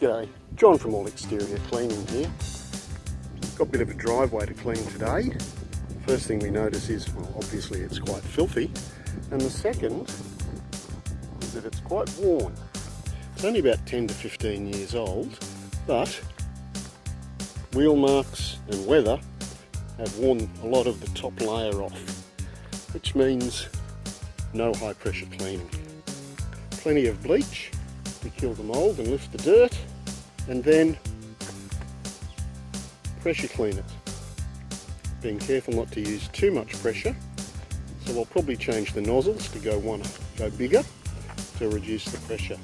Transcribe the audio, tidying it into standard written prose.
G'day, John from All Exterior Cleaning here. Got a bit of a driveway to clean today. First thing we notice is, well, obviously it's quite filthy, and the second is that it's quite worn. It's only about 10 to 15 years old, but wheel marks and weather have worn a lot of the top layer off, which means no high pressure cleaning. Plenty of bleach to kill the mould and lift the dirt, and then pressure clean it. Being careful not to use too much pressure, so I'll probably change the nozzles to go bigger to reduce the pressure.